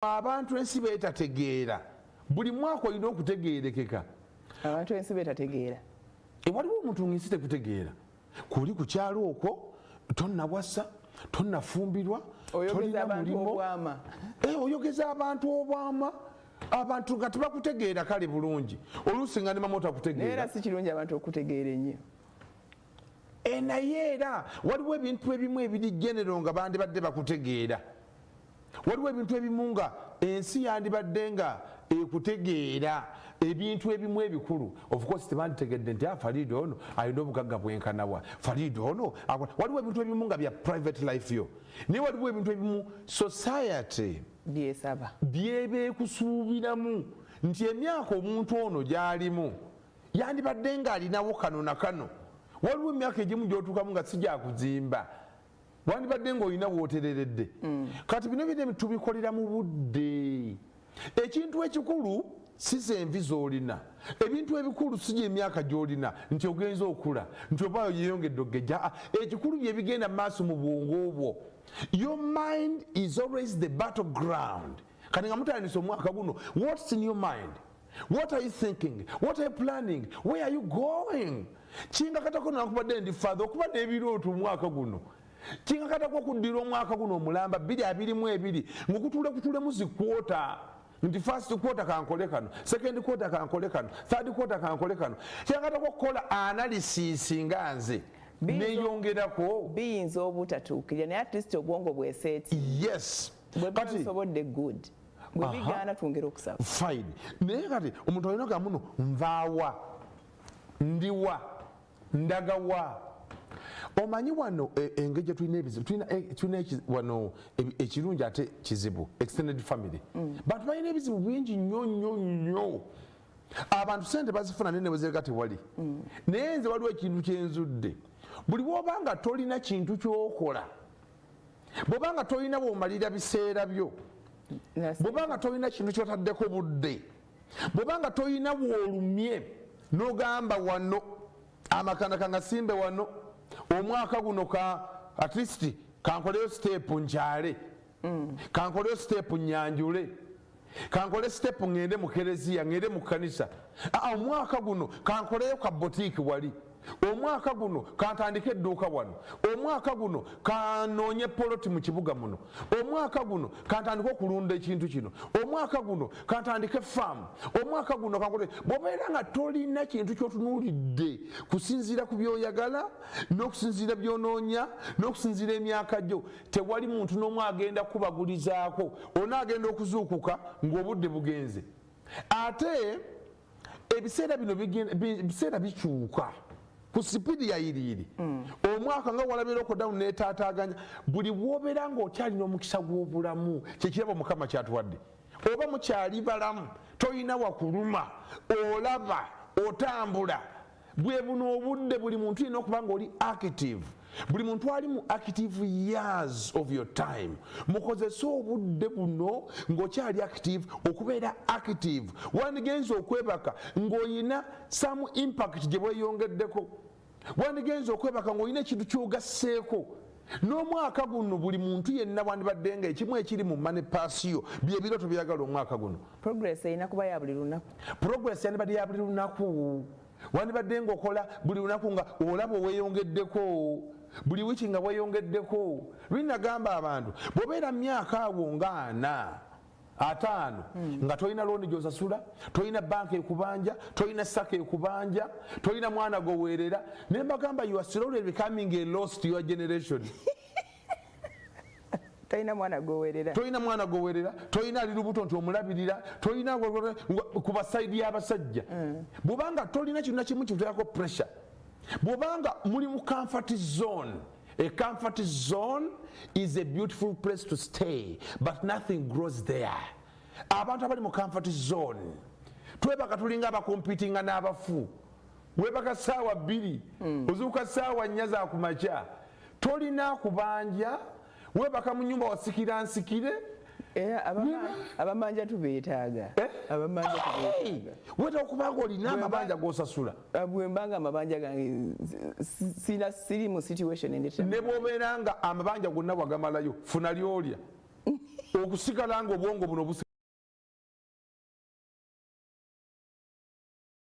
Abantu ensi betategera buli mwaka olina okutegeerekeka. Abantu ensi betategera Waliwo omuntu ng'ensi tekutegeera kuli ku kyalo okwo tonnawasa tonnafumbirwa oyogeza abantu obwama oyogeza abantu obwama abantu nga tebakutegeera kale bulungi oluusi nga ne mama otakutegeera era si kirungi abantu okutegeera ennyo naye era waliwo ebintu ebimu ebiri genero nga bandibadde bakutegeera waliwo ebintu ebimu nga ensi yandibadde nga ekutegeera ebintu ebimu ebikulu of course tebanditegedde nti Farid ono alina obugagga bwenkanawa Farid ono waliwo ebintu ebimu nga bya private life yo naye waliwo ebintu ebimu society byesaba byebekusuubiramu nti emyaka omuntu ono gyalimu yandibadde nga alinawo kano na kano waliwo emyaka egimu gyotuukamu nga sijakuzimba wandibadde ng'olina wootereredde kati bino bino tubikolera mu budde ekintu ekikulu si zenvi z'olina ebintu ebikulu si gy'emyaka gy'olina nti ogenza okula nti obaayo yeyongedde okgejja ekikulu bye bigenda mu maaso mu bwongo bwo. Your mind is always the battleground. Kati nga mutandise omwaka guno, what's in your mind? What are you thinking? What are you planning? Where are you going? Kinga katako nakubadde ndi father okubadde ebirooto omwaka guno kinga katako okuddira omwaka guno omulamba 2022 ng'okutulemu zikwota nti first quarter kankole kano second quarter kankole kano third quarter kankole kano kinga katako okukola analysis nga nze neyongerako biyinza obutatuukirira naye at least obwongo bweseeti yes kati bisobodde good bwe bigaana twongera okusaba fine naye kati omuntu alina ga muno nvaawa ndiwa ndagawa omanyi wano engeri gye tulina ebizibu tulina wano ekirungi ate kizibu extended family bantu balina ebizibu bingi nnyo nnyo nnyo abantu sente bazifuna naye ne bwezireka tewali naye nze waliwo ekintu kyenzudde buli bw'obanga tolina kintu ky'okola bw'obanga tolina bw'omalira biseera byo bw'obanga tolina kintu ky'otaddeko budde bw'obanga tolina bw'olumye n'ogamba wano amakanaka ngasimbe wano omwaka guno at least kankoleyo step nkyale kankoleyo step nyanjule kankole step ngende mu kereziya ngende mu kanisa omwaka guno kankoleyo ka boutique wali omwaka guno kantandike edduuka wano omwaka guno kanoonye poloti mu kibuga muno omwaka guno kantandike okulunda ekintu kino omwaka guno kantandike faamu omwaka guno kankole bw'obeera nga tolina kintu ky'otunuulidde kusinziira ku by'oyagala n'okusinziira by'onoonya n'okusinziira emyaka gyo tewali muntu n'omu agenda kubagulizaako onaagenda okuzuukuka ng'obudde bugenze ate ebiseera bino biseera bikyuka ku sipidi yayiriiri omwaka nga walabeera okodamu neetaataaganya buli bw'obeera ng'okyalina omukisa gw'obulamu kyekirabo mukama kyatuwadde oba mukyali balamu tolina wakuluma olaba otambula bwe buno obudde buli muntu yina okuba nga oli active buli muntu ali mu active years of your time mukozese obudde buno ng'okyali active okubeera active wandigenza okwebaka ng'olina some impact gye bweyongeddeko wandigenza okwebaka ng'olina ekintu ky'ogasseeko n'omwaka guno buli muntu yenna wandibadde nga ekimu ekiri mu manipasiyo byebirooto byagala omwaka guno progress erina kuba ya buli lunaku progress yandibadde ya buli lunaku wandibadde ng'okola buli lunaku nga olaba oweyongeddeko buli wiki nga weyongeddeko lwinagamba abantu bw'obeera myaka awo nga 4 nga tolina looni gy'osasula tolina banka ekubanja tolina saka ekubanja tolina mwana goweerera naye mbagamba you are slowly becoming a lost to your generation tolina mwana goweerera tolina ali lubuto nti omulabirira tolina ku basayidi y'abasajja bw'obanga tolina kintu nakimu kituyako pressure bw'obanga muli mu comfort zone. A comfort zone is a beautiful place to stay, but nothing grows there. Abantu abali mu comfort zone twebaka tulinga abakompitinga n'abafu webaka ssaawa 2 ozuuka ssaawa 4 za kumakya tolina kubanja webaka mu nyumba wasikira nsikire abamanja tubeetaaga weta okubanga olina amabanja g'osasula bwembanga amabanja gange siri mu situation ne bw'obeera nga amabanja gonna wagamalayo funa lyolya okusigala nga obwongo buno